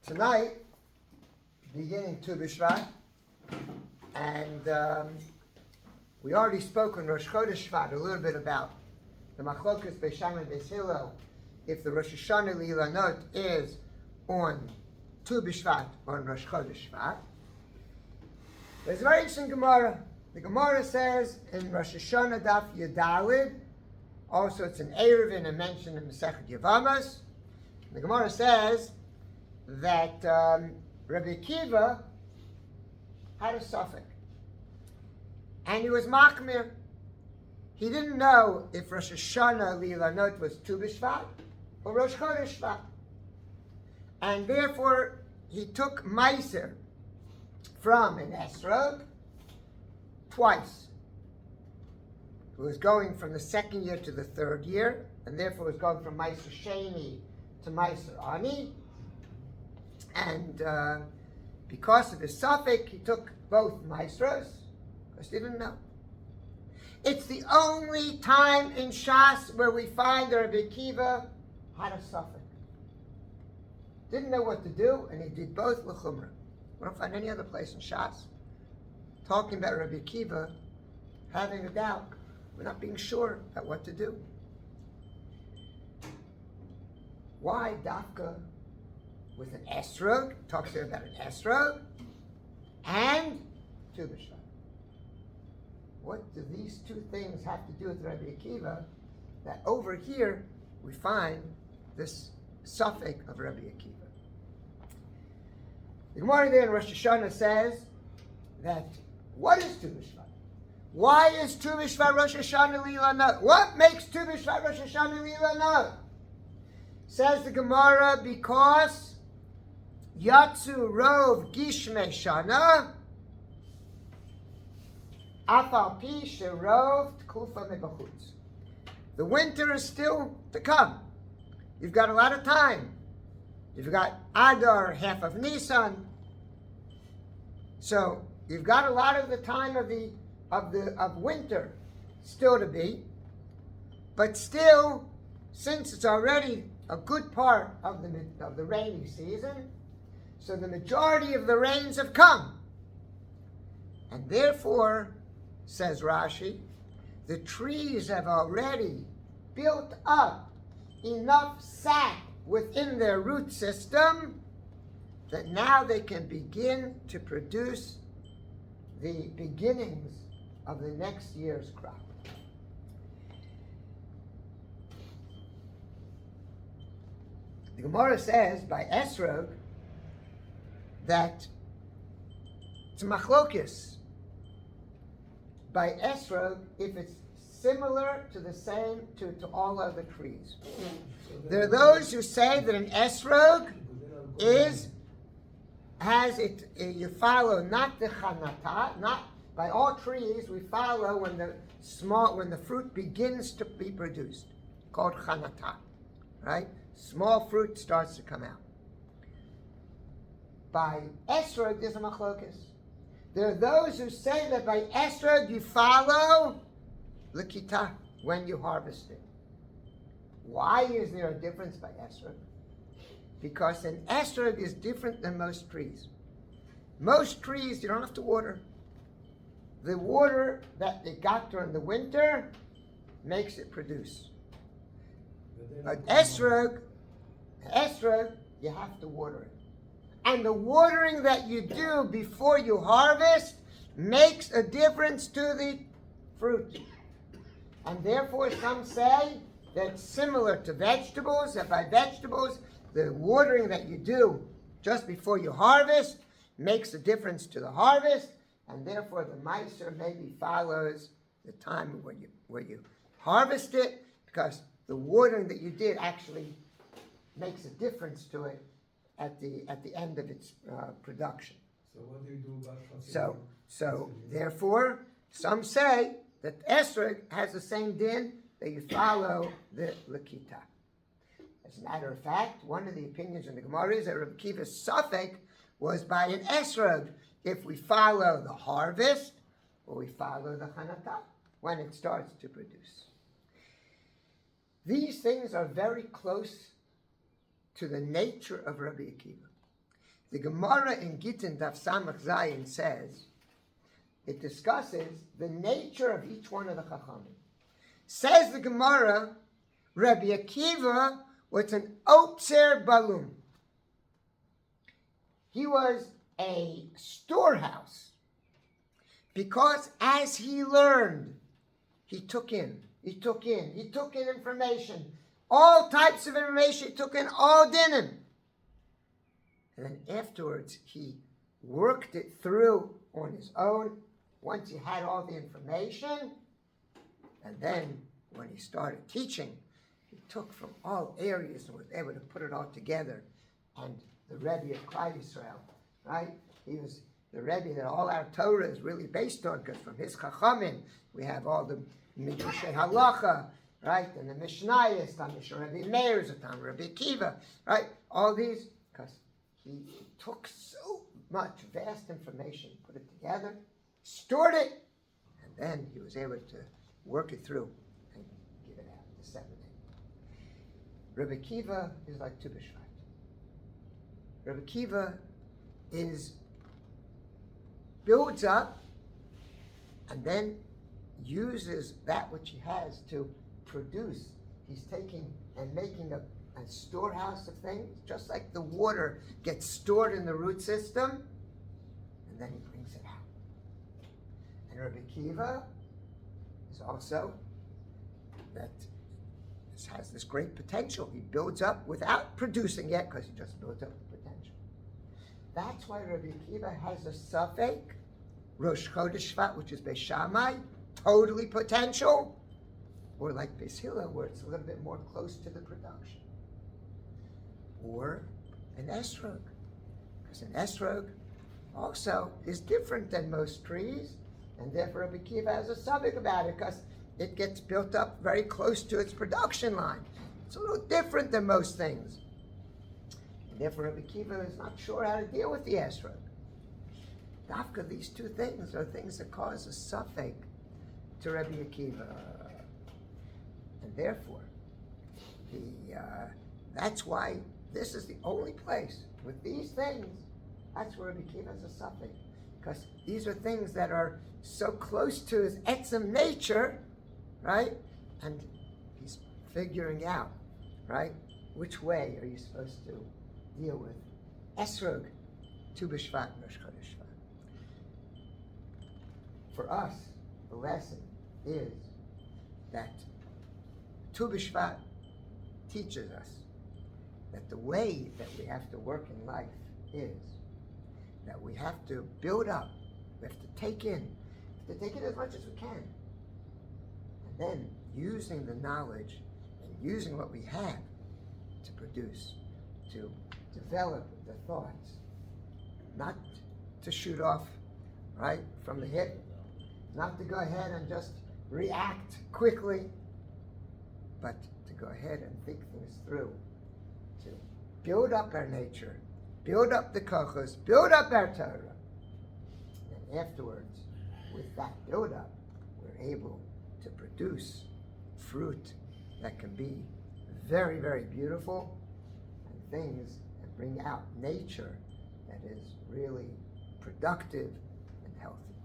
Tonight, beginning Tu B Shevet, and we already spoke on Rosh Chodesh Shvat a little bit about the Machlokas Beis Shammai and Beis Hillel, if the Rosh Hashanah Lilanot is on Tu B Shevet or on Rosh Chodesh Shvat. There's a very interesting Gemara. The Gemara says in Rosh Hashanah Daf Yudalid, also it's an Erev and a mention in Masechet Yevamos. The Gemara says that Rabbi Akiva had a suffix, and he was machmir. He didn't know if Rosh Hashanah Lilanot was Tu B Shevet or Rosh Chodesh Shvat, and therefore he took Meiser from an esrog twice. It was going from the second year to the third year, and therefore it was going from Meiser Sheni to Meiser Ani. And because of his suffix, he took both Meisros, because he didn't know. It's the only time in Shas where we find that Rabbi Akiva had a suffix. Didn't know what to do, and he did both l'chumra. We don't find any other place in Shas talking about Rabbi Akiva having a doubt. We're not being sure about what to do. Why Dafka with an esrog? Talks here about an esrog and Tu B Shevet. What do these two things have to do with Rabbi Akiva? That over here we find this suffix of Rabbi Akiva. The Gemara there in Rosh Hashanah says that what is Tu B Shevet? Why is Tu B Shevet Rosh Hashanah Lilanot? What makes Tu B Shevet Rosh Hashanah Lilanot? Says the Gemara, because Yatsu Rov Gishmei Shana Afal Pi Sherov Tkufa Mebachutz. The winter is still to come. You've got a lot of time. You've got Adar, half of Nisan. So you've got a lot of the time of winter still to be. But still, since it's already a good part of the rainy season, so the majority of the rains have come. And therefore, says Rashi, the trees have already built up enough sap within their root system that now they can begin to produce the beginnings of the next year's crop. The Gemara says by esrog that it's machlokis by esrog if it's similar to the same to all other trees. There are those who say that an esrog you follow not the chanata, not by all trees we follow when the fruit begins to be produced, called chanata, right? Small fruit starts to come out. By esrog, there's a machlokas. There are those who say that by esrog you follow l'kita, when you harvest it. Why is there a difference by esrog? Because an esrog is different than most trees. Most trees you don't have to water. The water that they got during the winter makes it produce. But esrog, you have to water it. And the watering that you do before you harvest makes a difference to the fruit. And therefore some say that similar to vegetables, that by vegetables, the watering that you do just before you harvest makes a difference to the harvest, and therefore the meiser maybe follows the time where you harvest it, because the watering that you did actually makes a difference to it at the end of its production. So what do you do about So therefore, some say that esrog has the same din that you follow the lakita. As a matter of fact, one of the opinions in the Gemara is that Rabbi Akiva's suffix was by an esrog if we follow the harvest or we follow the chanata when it starts to produce. These things are very close to the nature of Rabbi Akiva. The Gemara in Gittin Daf Samach Zayin says, it discusses the nature of each one of the Chachamim. Says the Gemara, Rabbi Akiva was an Otzer Balum. He was a storehouse because as he learned, he took in information, all types of information, he took in all dinim. And then afterwards, he worked it through on his own once he had all the information. And then when he started teaching, he took from all areas and was able to put it all together. And the Rebbe of Klal Yisrael, right? He was the Rebbe that all our Torah is really based on, because from his Chachamim, we have all the Midrashei Halacha, right? And the Mishnayos, Tam Rabbi Meir, Tam Rabbi Akiva, right? All these, because he took so much vast information, put it together, stored it, and then he was able to work it through and give it out, disseminate. Rabbi Akiva is like Tu B Shevet. Rabbi Akiva builds up and then uses that which he has to produce. He's taking and making a storehouse of things, just like the water gets stored in the root system, and then he brings it out. And Rabbi Akiva is also that this has this great potential. He builds up without producing yet, because he just builds up the potential. That's why Rabbi Akiva has a suffix, Rosh Chodesh Shvat, which is Beis Shammai, totally potential, or like Beis Hillel, where it's a little bit more close to the production. Or an esrog, because an esrog also is different than most trees, and therefore Rabbi Akiva has a suffix about it, because it gets built up very close to its production line. It's a little different than most things. And therefore Rabbi Akiva is not sure how to deal with the esrog. Dafka, these two things are things that cause a suffix to Rabbi Akiva. And therefore, that's why this is the only place with these things. That's where Rabbi Akiva has a suffix, because these are things that are so close to his etzem nature, right? And he's figuring out, right, which way are you supposed to deal with esrog, Tu B Shevet, Rosh Chodesh Shvat. For us, the lesson is that Tu B Shevet teaches us that the way that we have to work in life is that we have to build up, we have to take in as much as we can. And then using the knowledge and using what we have to produce, to develop the thoughts, not to shoot off, right, from the hip, not to go ahead and just react quickly, but to go ahead and think things through, to build up our nature, build up the kochos, build up our Torah. And afterwards, with that build up, we're able to produce fruit that can be very, very beautiful, and things that bring out nature that is really productive and healthy.